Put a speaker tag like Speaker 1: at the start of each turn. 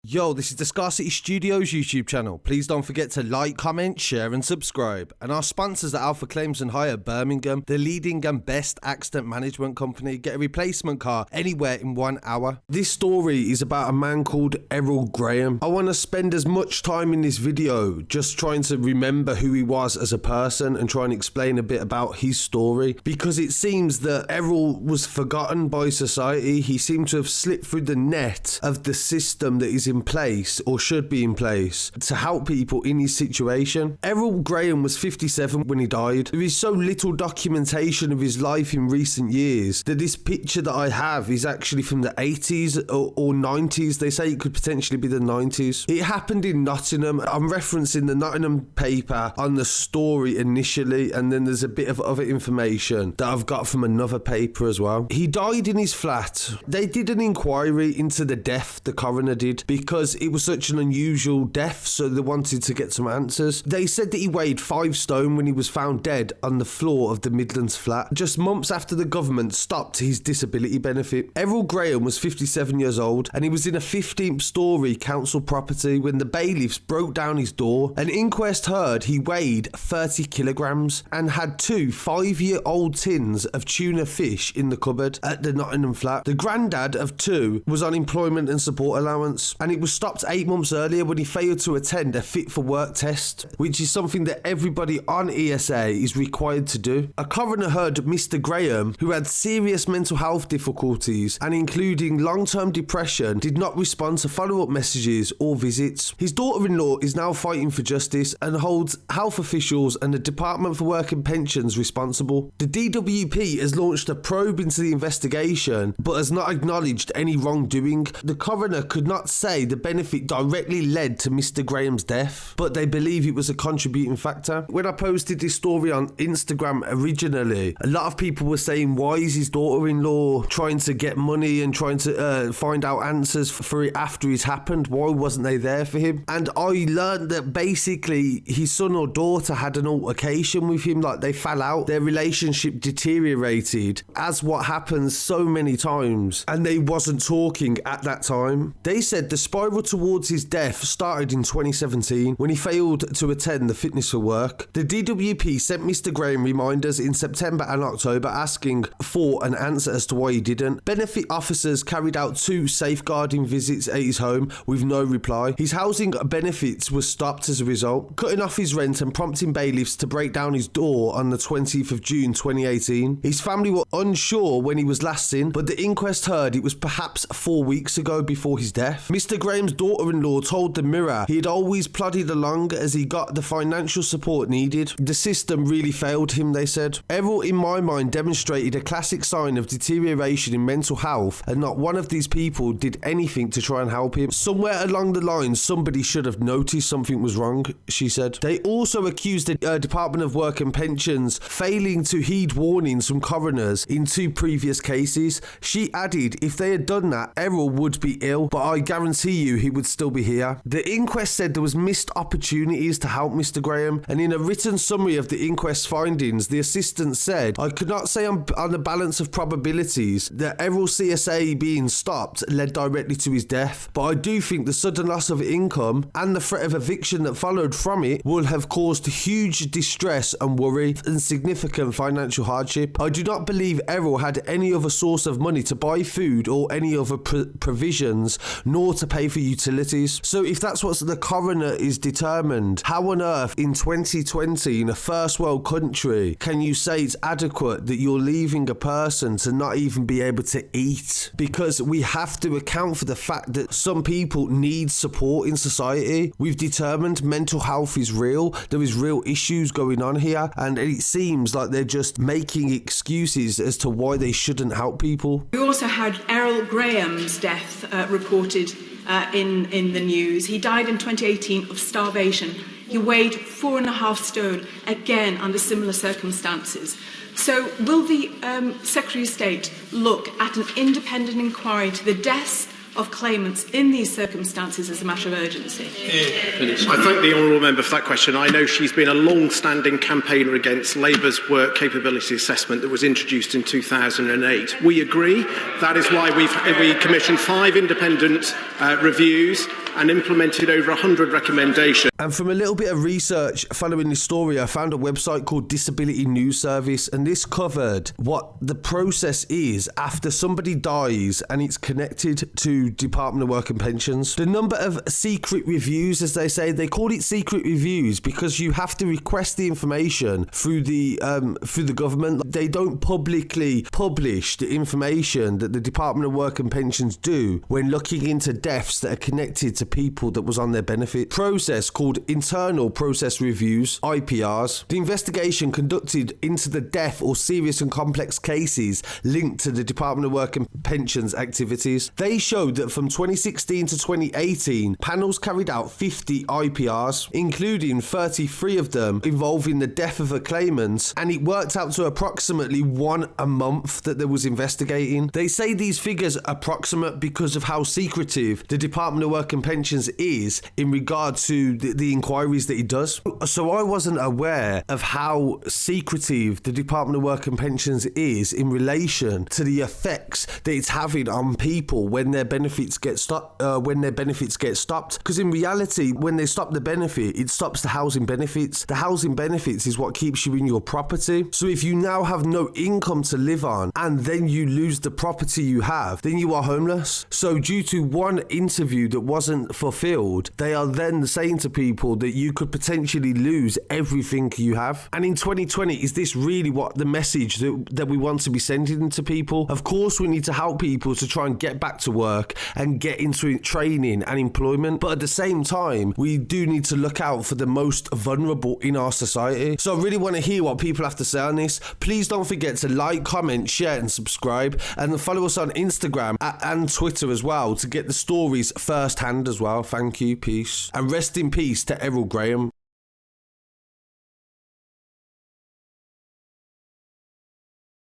Speaker 1: Yo, this is the Scarcity Studios YouTube channel. Please don't forget to like, comment, share and subscribe. And our sponsors are Alpha Claims and Hire Birmingham, the leading and best accident management company. Get a replacement car anywhere in 1 hour. This story is about a man called Errol Graham. I want to spend as much time in this video just trying to remember who he was as a person and try and explain a bit about his story, because it seems that Errol was forgotten by society. He seemed to have slipped through the net of the system that is in place, or should be in place, to help people in his situation. Errol Graham was 57 when he died. There is so little documentation of his life in recent years that this picture that I have is actually from the 80s or 90s. They say it could potentially be the 90s. It happened in Nottingham. I'm referencing the Nottingham paper on the story initially, and then there's a bit of other information that I've got from another paper as well. He died in his flat. They did an inquiry into the death, the coroner did, because it was such an unusual death, so they wanted to get some answers. They said that he weighed 5 stone when he was found dead on the floor of the Midlands flat, just months after the government stopped his disability benefit. Errol Graham was 57 years old, and he was in a 15th story council property when the bailiffs broke down his door. An inquest heard he weighed 30 kilograms and had 2 5-year-old tins of tuna fish in the cupboard at the Nottingham flat. The granddad of 2 was on employment and support allowance, and it was stopped 8 months earlier when he failed to attend a fit for work test, which is something that everybody on ESA is required to do. A coroner heard Mr. Graham, who had serious mental health difficulties and including long-term depression, did not respond to follow-up messages or visits. His daughter-in-law is now fighting for justice and holds health officials and the Department for Work and Pensions responsible. The DWP has launched a probe into the investigation but has not acknowledged any wrongdoing. The coroner could not say the benefit directly led to Mr. Graham's death, but they believe it was a contributing factor. When I posted this story on Instagram originally, a lot of people were saying, why is his daughter-in-law trying to get money and trying to find out answers for it after it's happened? Why wasn't they there for him? And I learned that basically his son or daughter had an altercation with him, like they fell out, their relationship deteriorated, as what happens so many times, and they wasn't talking at that time. They said the spiral towards his death started in 2017 when he failed to attend the fitness for work. The DWP sent Mr. Graham reminders in September and October asking for an answer as to why he didn't. Benefit officers carried out 2 safeguarding visits at his home with no reply. His housing benefits were stopped as a result, cutting off his rent and prompting bailiffs to break down his door on the 20th of June 2018. His family were unsure when he was last seen, but the inquest heard it was perhaps 4 weeks ago before his death. Mr. Graham's daughter-in-law told the Mirror he had always plodded along as he got the financial support needed. The system really failed him, they said. Errol, in my mind, demonstrated a classic sign of deterioration in mental health, and not one of these people did anything to try and help him. Somewhere along the line, somebody should have noticed something was wrong, she said. They also accused the Department of Work and Pensions failing to heed warnings from coroners in 2 previous cases. She added, if they had done that, Errol would be ill, but I guarantee you he would still be here. The inquest said there was missed opportunities to help Mr. Graham, and in a written summary of the inquest findings, the assistant said, I could not say on the balance of probabilities that Errol CSA being stopped led directly to his death, but I do think the sudden loss of income and the threat of eviction that followed from it will have caused huge distress and worry and significant financial hardship. I do not believe Errol had any other source of money to buy food or any other provisions, nor to pay for utilities. So if that's what the coroner is determined, how on earth in 2020 in a first world country can you say it's adequate that you're leaving a person to not even be able to eat? Because we have to account for the fact that some people need support in society. We've determined mental health is real. There is real issues going on here, and it seems like they're just making excuses as to why they shouldn't help people.
Speaker 2: We also had Errol Graham's death reported in the news. He died in 2018 of starvation. He weighed 4.5 stone, again under similar circumstances. So will the Secretary of State look at an independent inquiry to the deaths of claimants in these circumstances as a matter of urgency?
Speaker 3: I thank the honourable member for that question. I know she's been a long-standing campaigner against Labour's work capability assessment that was introduced in 2008. We agree. That is why we commissioned 5 independent reviews and implemented over 100 recommendations.
Speaker 1: And from a little bit of research following this story, I found a website called Disability News Service, and this covered what the process is after somebody dies and it's connected to Department of Work and Pensions. The number of secret reviews, as they say, they call it secret reviews because you have to request the information through the government. They don't publicly publish the information that the Department of Work and Pensions do when looking into deaths that are connected to people that was on their benefit. Process called internal process reviews, IPRs. The investigation conducted into the death or serious and complex cases linked to the Department of Work and Pensions activities. They showed that from 2016 to 2018, panels carried out 50 IPRs, including 33 of them involving the death of a claimant, and it worked out to approximately one a month that there was investigating. They say these figures are approximate because of how secretive the Department of Work and Pensions is in regard to the inquiries that it does. So I wasn't aware of how secretive the Department of Work and Pensions is in relation to the effects that it's having on people when their benefits get stopped. Because in reality, when they stop the benefit, it stops the housing benefits. The housing benefits is what keeps you in your property. So if you now have no income to live on and then you lose the property you have, then you are homeless. So due to one interview that wasn't fulfilled, they are then saying to people that you could potentially lose everything you have. And in 2020, is this really what the message that we want to be sending to people? Of course, we need to help people to try and get back to work and get into training and employment. But at the same time, we do need to look out for the most vulnerable in our society. So I really want to hear what people have to say on this. Please don't forget to like, comment, share and subscribe, and follow us on Instagram and Twitter as well to get the stories firsthand as well. Thank you. Peace. And rest in peace to Errol Graham.